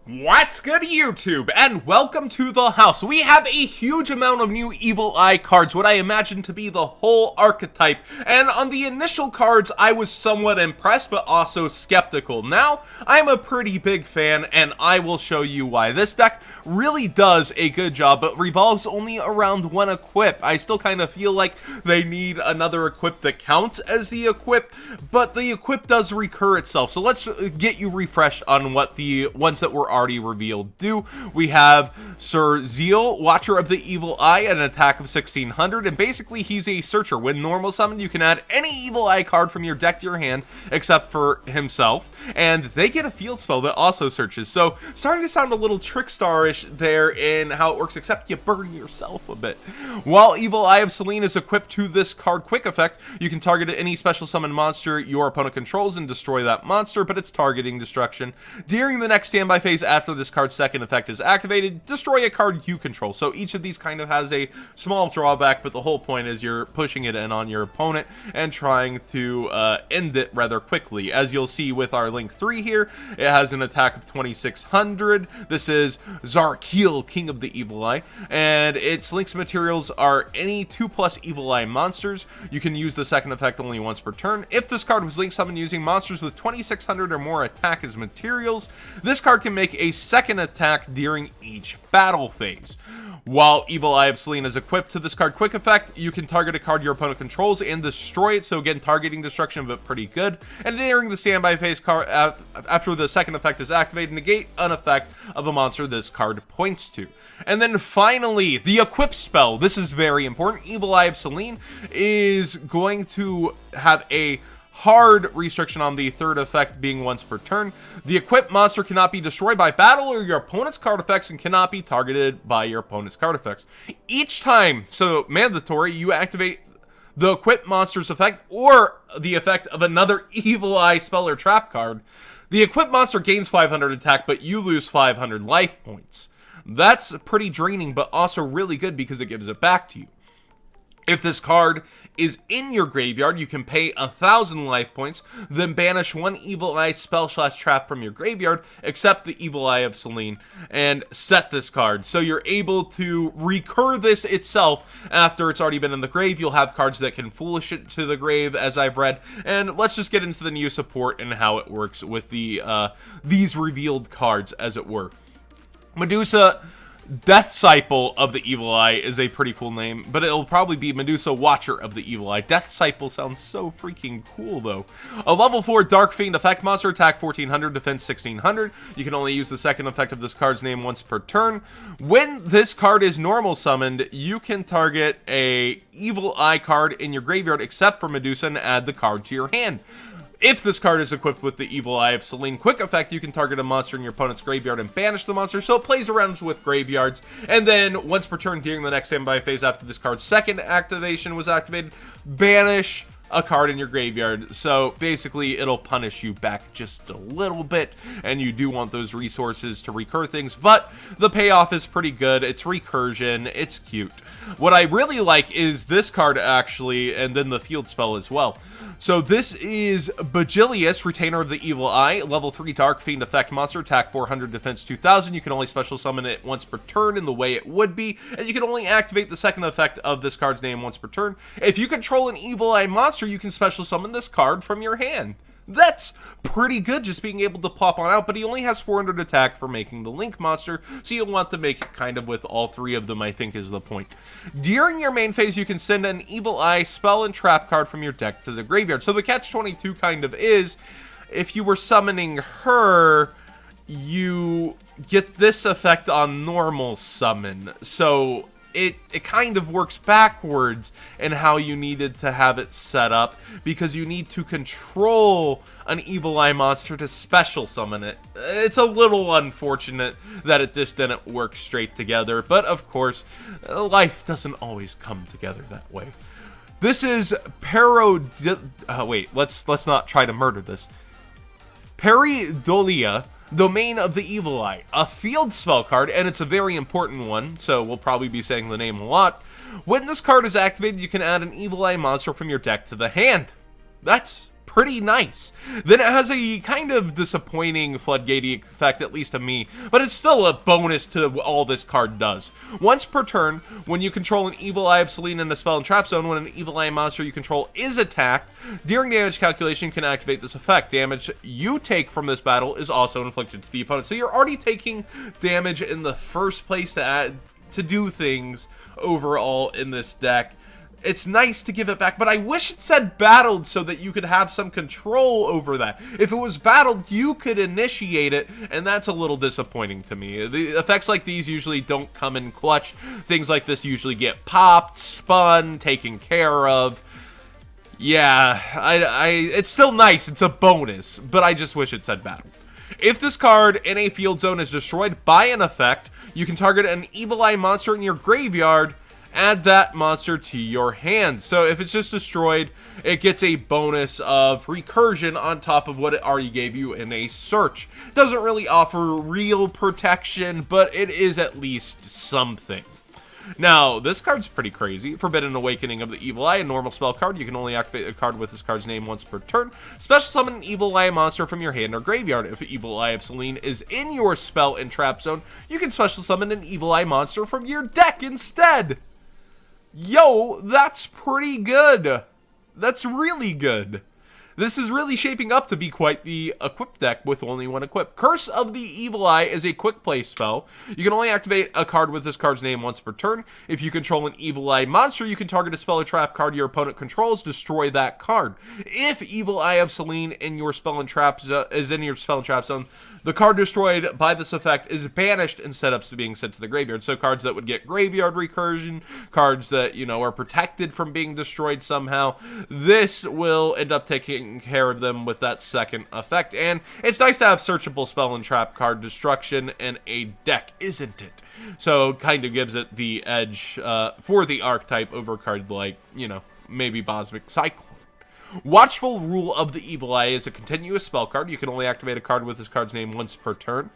What's good, YouTube, and welcome to the house. We have a huge amount of new Evil Eye cards, what I imagine to be the whole archetype, and on the initial cards I was somewhat impressed but also skeptical. Now, I'm a pretty big fan, and I will show you why. This deck really does a good job, but revolves only around one equip. I still kind of feel like they need another equip that counts as the equip, but the equip does recur itself, so let's get you refreshed on what the ones that were already revealed do. We have Sir Zeal, Watcher of the Evil Eye, at an attack of 1600, and basically he's a searcher. When normal summoned, you can add any Evil Eye card from your deck to your hand, except for himself, and they get a field spell that also searches. So, starting to sound a little Trickstar-ish there in how it works, except you burn yourself a bit. While Evil Eye of Selene is equipped to this card quick effect, you can target any special summon monster your opponent controls and destroy that monster, but it's targeting destruction. During the next standby phase after this card's second effect is activated, destroy a card you control. So each of these kind of has a small drawback, but the whole point is you're pushing it in on your opponent and trying to end it rather quickly. As you'll see with our Link 3 here, it has an attack of 2600. This is Zarkil, King of the Evil Eye, and its Link's materials are any 2+ Evil Eye monsters. You can use the second effect only once per turn. If this card was Link summoned using monsters with 2600 or more attack as materials, this card can make a second attack during each battle phase. While Evil Eye of Selene is equipped to this card quick effect, you can target a card your opponent controls and destroy it, so again, targeting destruction, but pretty good. And during the standby phase, after the second effect is activated, negate an effect of a monster this card points to. And then finally, the equip spell. This is very important. Evil Eye of Selene is going to have a hard restriction on the third effect being once per turn. The equipped monster cannot be destroyed by battle or your opponent's card effects and cannot be targeted by your opponent's card effects. Each time, so mandatory, you activate the equipped monster's effect or the effect of another Evil Eye spell or trap card, the equipped monster gains 500 attack, but you lose 500 life points. That's pretty draining, but also really good because it gives it back to you. If this card is in your graveyard, you can pay 1,000 life points, then banish one Evil Eye spell/trap from your graveyard, except the Evil Eye of Selene, and set this card. So you're able to recur this itself after it's already been in the grave. You'll have cards that can foolish it to the grave, as I've read. And let's just get into the new support and how it works with the these revealed cards, as it were. Medusa Deathscyple of the Evil Eye is a pretty cool name, but it'll probably be Medusa Watcher of the Evil Eye. Deathscyple sounds so freaking cool, though. A level 4 Dark Fiend effect monster, attack 1400, defense 1600. You can only use the second effect of this card's name once per turn. When this card is normal summoned, you can target a Evil Eye card in your graveyard except for Medusa and add the card to your hand. If this card is equipped with the Evil Eye of Selene quick effect, you can target a monster in your opponent's graveyard and banish the monster, so it plays around with graveyards. And then, once per turn during the next standby phase after this card's second activation was activated, banish a card in your graveyard. So basically it'll punish you back just a little bit, and you do want those resources to recur things, but the payoff is pretty good. It's recursion, it's cute. What I really like is this card actually, and then the field spell as well. So this is Bajilius, Retainer of the Evil Eye, level 3 Dark Fiend effect monster, attack 400, defense 2000. You can only special summon it once per turn in the way it would be, and you can only activate the second effect of this card's name once per turn. If you control an Evil Eye monster, you can special summon this card from your hand. That's pretty good, just being able to pop on out, but he only has 400 attack for making the Link monster, so you'll want to make it kind of with all three of them, I think is the point. During your main phase, you can send an Evil Eye spell and trap card from your deck to the graveyard. So the catch-22 kind of is, if you were summoning her, you get this effect on normal summon. So it kind of works backwards in how you needed to have it set up, because you need to control an Evil Eye monster to special summon it. It's a little unfortunate that it just didn't work straight together, but of course, life doesn't always come together that way. This is let's not try to murder this. Peridolia, Domain of the Evil Eye, a field spell card, and it's a very important one, so we'll probably be saying the name a lot. When this card is activated, you can add an Evil Eye monster from your deck to the hand. That's pretty nice. Then it has a kind of disappointing floodgate effect, at least to me, but it's still a bonus to all this card does. Once per turn, when you control an Evil Eye of Selene in a spell and trap zone, when an Evil Eye monster you control is attacked, during damage calculation you can activate this effect. Damage you take from this battle is also inflicted to the opponent. So you're already taking damage in the first place to do things overall in this deck. It's nice to give it back, but I wish it said battled so that you could have some control over that. If it was battled, you could initiate it, and that's a little disappointing to me. The effects like these usually don't come in clutch. Things like this usually get popped, spun, taken care of. Yeah, it's still nice. It's a bonus, but I just wish it said battled. If this card in a field zone is destroyed by an effect, you can target an Evil Eye monster in your graveyard, add that monster to your hand. So if it's just destroyed, it gets a bonus of recursion on top of what it already gave you in a search. Doesn't really offer real protection, but it is at least something. Now, this card's pretty crazy. Forbidden Awakening of the Evil Eye, a normal spell card. You can only activate a card with this card's name once per turn. Special summon an Evil Eye monster from your hand or graveyard. If Evil Eye of Selene is in your spell and trap zone, you can special summon an Evil Eye monster from your deck instead. Yo, that's pretty good. That's really good. This is really shaping up to be quite the equip deck with only one equip. Curse of the Evil Eye is a quick play spell. You can only activate a card with this card's name once per turn. If you control an Evil Eye monster, you can target a spell or trap card your opponent controls, destroy that card. If Evil Eye of Selene in your spell and trap is in your spell and trap zone, the card destroyed by this effect is banished instead of being sent to the graveyard. So cards that would get graveyard recursion, cards that, you know, are protected from being destroyed somehow, this will end up taking care of them with that second effect. And it's nice to have searchable spell and trap card destruction in a deck, isn't it? So kind of gives it the edge for the archetype over a card like, you know, maybe Bosmic Cyclone. Watchful Rule of the Evil Eye is a continuous spell card. You can only activate a card with this card's name once per turn.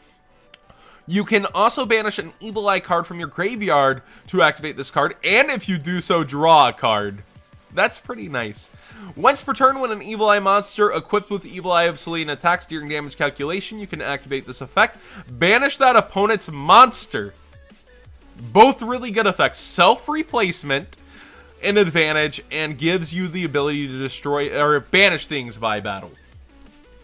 You can also banish an Evil Eye card from your graveyard to activate this card, and if you do so, draw a card. That's pretty nice. Once per turn, when an Evil Eye monster equipped with Evil Eye of Selene attacks during damage calculation, you can activate this effect. Banish that opponent's monster. Both really good effects. Self-replacement, an advantage, and gives you the ability to destroy or banish things by battle.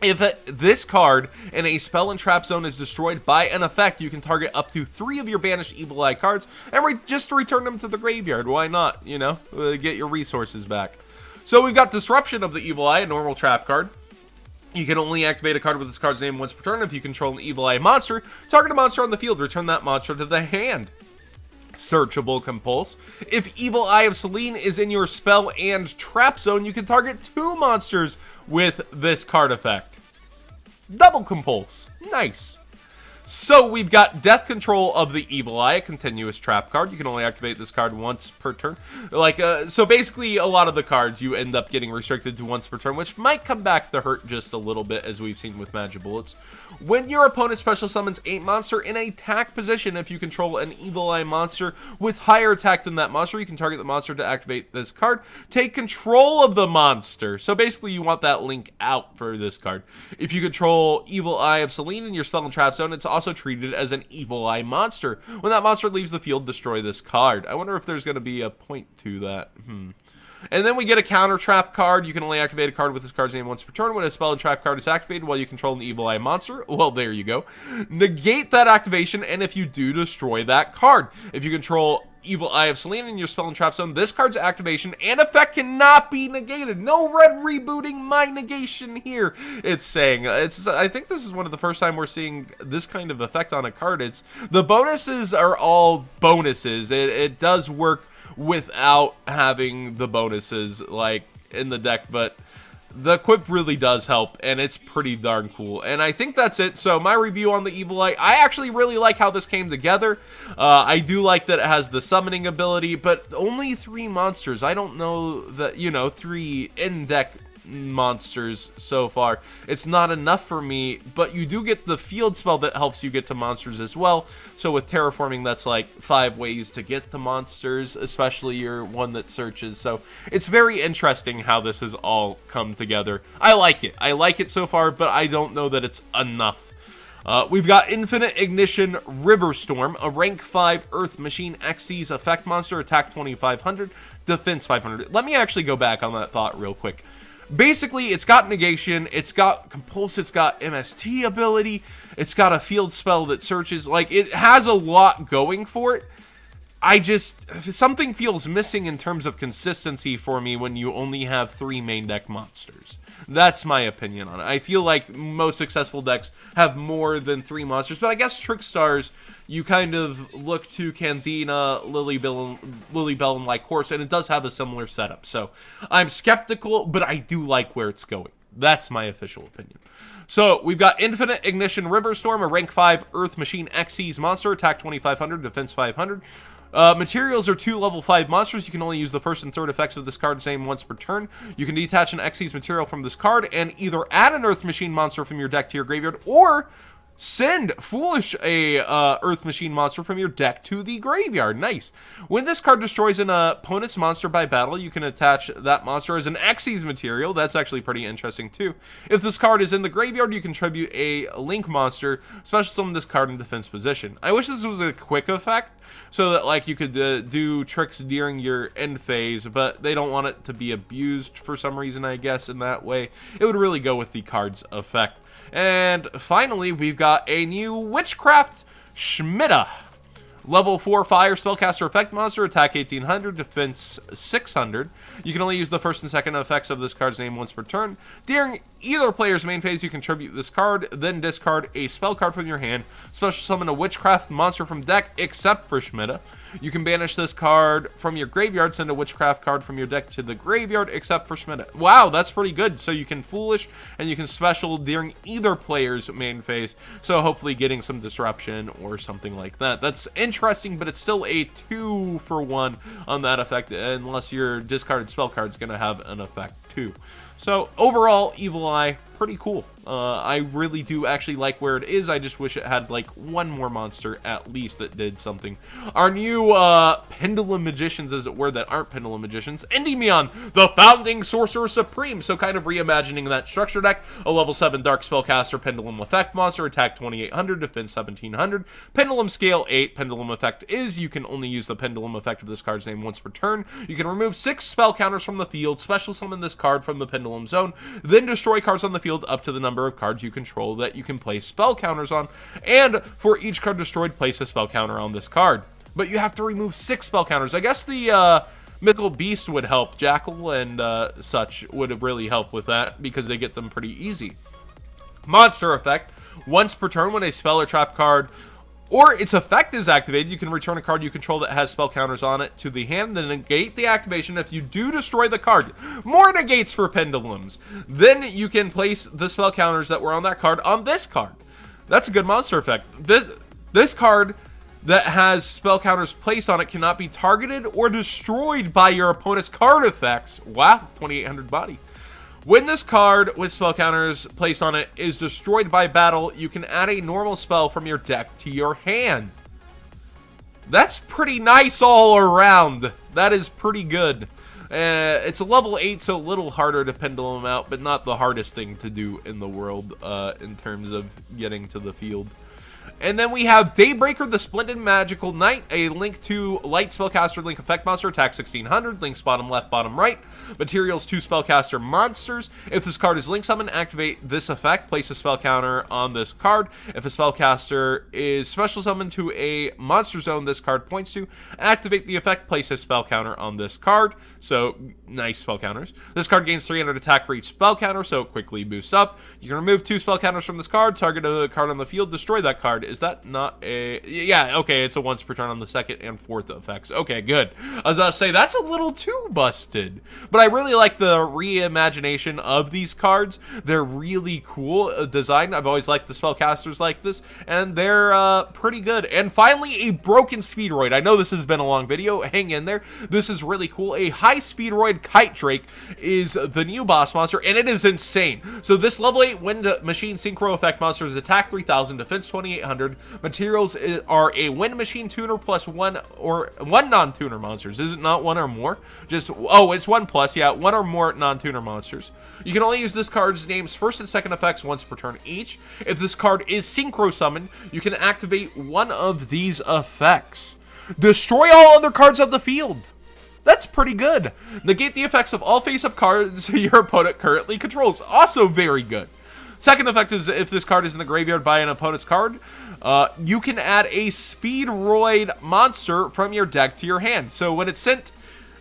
If this card in a spell and trap zone is destroyed by an effect, you can target up to 3 of your banished Evil Eye cards and just return them to the graveyard. Why not? You know, get your resources back. So we've got Disruption of the Evil Eye, a normal trap card. You can only activate a card with this card's name once per turn. If you control an Evil Eye monster, target a monster on the field, return that monster to the hand. Searchable Compulse. If Evil Eye of Selene is in your spell and trap zone, you can target 2 monsters with this card effect. Double Compulse. Nice. So we've got Death Control of the Evil Eye, a continuous trap card. You can only activate this card once per turn. So basically a lot of the cards you end up getting restricted to once per turn, which might come back to hurt just a little bit, as we've seen with Magic Bullets. When your opponent special summons a monster in a attack position, if you control an Evil Eye monster with higher attack than that monster, you can target the monster to activate this card. Take control of the monster. So basically you want that link out for this card. If you control Evil Eye of Selene in your spell and trap zone, it's also treated as an Evil Eye monster. When that monster leaves the field, destroy this card. I wonder if there's going to be a point to that. And then we get a counter trap card. You can only activate a card with this card's name once per turn. When a spell and trap card is activated while you control an Evil Eye monster, well, there you go. Negate that activation, and if you do, destroy that card. If you control Evil Eye of Selene in your spell and trap zone, this card's activation and effect cannot be negated. No red rebooting my negation here. It's saying, I think this is one of the first time we're seeing this kind of effect on a card. The bonuses are all bonuses. It does work without having the bonuses like in the deck, but the equip really does help, and it's pretty darn cool. And I think that's it. So my review on the Evil Eye, I actually really like how this came together. I do like that it has the summoning ability, but only 3 monsters. I don't know that, you know, 3 in-deck monsters so far. It's not enough for me, but you do get the field spell that helps you get to monsters as well. So with terraforming, that's like 5 ways to get to monsters, especially your one that searches. So it's very interesting how this has all come together. I like it. I like it so far, but I don't know that it's enough. We've got Infinite Ignition Riverstorm, a rank 5 Earth Machine Xyz effect monster, attack 2500, defense 500. Let me actually go back on that thought real quick. Basically, it's got negation, it's got compulse, it's got MST ability, it's got a field spell that searches. Like, it has a lot going for it. Something feels missing in terms of consistency for me when you only have 3 main deck monsters. That's my opinion on it. I feel like most successful decks have more than 3 monsters, but I guess Trickstars, you kind of look to Canthina, Lilybell, and Lycoris, and it does have a similar setup. So I'm skeptical, but I do like where it's going. That's my official opinion. So we've got Infinite Ignition Riverstorm, a rank 5 Earth Machine Xyz monster, attack 2500, defense 500. Materials are 2 level 5 monsters. You can only use the first and third effects of this card's name once per turn. You can detach an Xyz material from this card and either add an Earth Machine monster from your deck to your graveyard, or send Foolish a Earth Machine monster from your deck to the graveyard. Nice. When this card destroys an opponent's monster by battle, you can attach that monster as an Xyz material. That's actually pretty interesting too. If this card is in the graveyard, you contribute a Link monster, special summon this card in defense position. I wish this was a quick effect, so that like you could do tricks during your end phase, but they don't want it to be abused for some reason, I guess, in that way. It would really go with the card's effect. And finally, we've got a new Witchcraft Schmidta. Level 4 Fire Spellcaster effect monster, attack 1800, defense 600. You can only use the first and second effects of this card's name once per turn. During either player's main phase, you contribute this card, then discard a spell card from your hand. Special summon a Witchcraft monster from deck, except for Schmidta. You can banish this card from your graveyard, send a Witchcraft card from your deck to the graveyard, except for Schmidta. Wow, that's pretty good. So you can Foolish, and you can special during either player's main phase. So hopefully getting some disruption or something like that. That's interesting, but it's still a 2-for-1 on that effect, unless your discarded spell card is going to have an effect too. So overall, Evil Eye, pretty cool. I really do actually like where it is. I just wish it had like one more monster at least that did something. Our new Pendulum Magicians, as it were, that aren't Pendulum Magicians. Endymion, the Founding Sorcerer Supreme. So kind of reimagining that structure deck. A level 7 Dark Spellcaster Pendulum Effect monster, attack 2800, defense 1700. Pendulum scale 8. Pendulum effect is you can only use the Pendulum effect of this card's name once per turn. You can remove 6 spell counters from the field, special summon this card from the Pendulum zone, then destroy cards on the field up to the number of cards you control that you can place spell counters on, and for each card destroyed, place a spell counter on this card. But you have to remove 6 spell counters. I guess the Mythical Beast would help. Jackal and such would really help with that, because they get them pretty easy. Monster effect. Once per turn, when a spell or trap card or its effect is activated, you can return a card you control that has spell counters on it to the hand, then negate the activation if you do destroy the card. More negates for Pendulums. Then you can place the spell counters that were on that card on this card. That's a good monster effect. This card that has spell counters placed on it cannot be targeted or destroyed by your opponent's card effects. Wow, 2800 body. When this card with spell counters placed on it is destroyed by battle, you can add a normal spell from your deck to your hand. That's pretty nice all around. That is pretty good. It's a level 8, so a little harder to Pendulum out, but not the hardest thing to do in the world in terms of getting to the field. And then we have Daybreaker, the Splendid Magical Knight, a Link 2 Light Spellcaster Link Effect Monster, attack 1600, links bottom left, bottom right. Materials 2 Spellcaster Monsters. If this card is Link Summon, activate this effect, place a spell counter on this card. If a Spellcaster is Special Summoned to a Monster Zone this card points to, activate the effect, place a spell counter on this card. So, nice spell counters. This card gains 300 attack for each spell counter, so it quickly boosts up. You can remove 2 spell counters from this card, target a card on the field, destroy that card. card. Is that not a... Yeah, okay, it's a once per turn on the second and fourth effects. Okay, good. I was about to say, that's a little too busted. But I really like the reimagination of these cards. They're really cool design. I've always liked the spellcasters like this, and they're pretty good. And finally, a broken Speedroid. I know this has been a long video. Hang in there. This is really cool. A high Speedroid Kite Drake is the new boss monster, and it is insane. So this level 8 wind machine synchro effect monster is attack 3000, defense 2800. Materials are a wind machine tuner plus one non-tuner monsters. Is it not one or more? Just, oh, it's one plus, yeah, one or more non-tuner monsters. You can only use this card's name's first and second effects once per turn each. If this card is synchro summoned, you can activate one of these effects. Destroy all other cards of the field. That's pretty good. Negate the effects of all face-up cards your opponent currently controls. Also very good. Second effect is if this card is in the graveyard by an opponent's card, you can add a Speedroid monster from your deck to your hand. So when it's sent,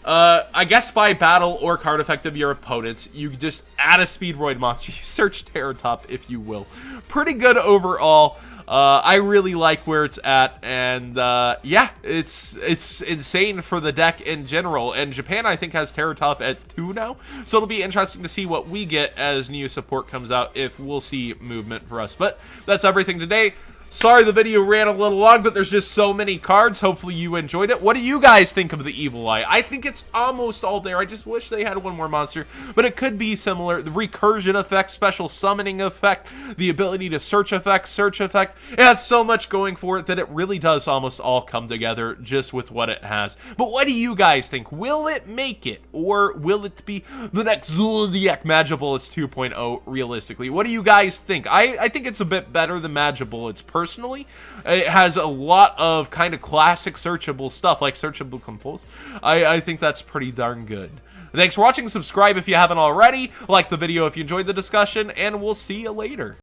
I guess by battle or card effect of your opponents, you just add a Speedroid monster. You search Terror Top, if you will. Pretty good overall. I really like where it's at, and yeah, it's insane for the deck in general. And Japan, I think, has Terror Top at 2 now, so it'll be interesting to see what we get as new support comes out, if we'll see movement for us. But that's everything today. Sorry the video ran a little long, but there's just so many cards. Hopefully you enjoyed it. What do you guys think of the Evil Eye? I think it's almost all there. I just wish they had one more monster, but it could be similar. The recursion effect, special summoning effect, the ability to search effect. It has so much going for it that it really does almost all come together just with what it has. But what do you guys think? Will it make it? Or will it be the next Zodiac Magibullets 2.0 realistically? What do you guys think? I think it's a bit better than Magibullets personally. It has a lot of kind of classic searchable stuff, like searchable compose. I think that's pretty darn good. Thanks for watching. Subscribe if you haven't already. Like the video if you enjoyed the discussion, and we'll see you later.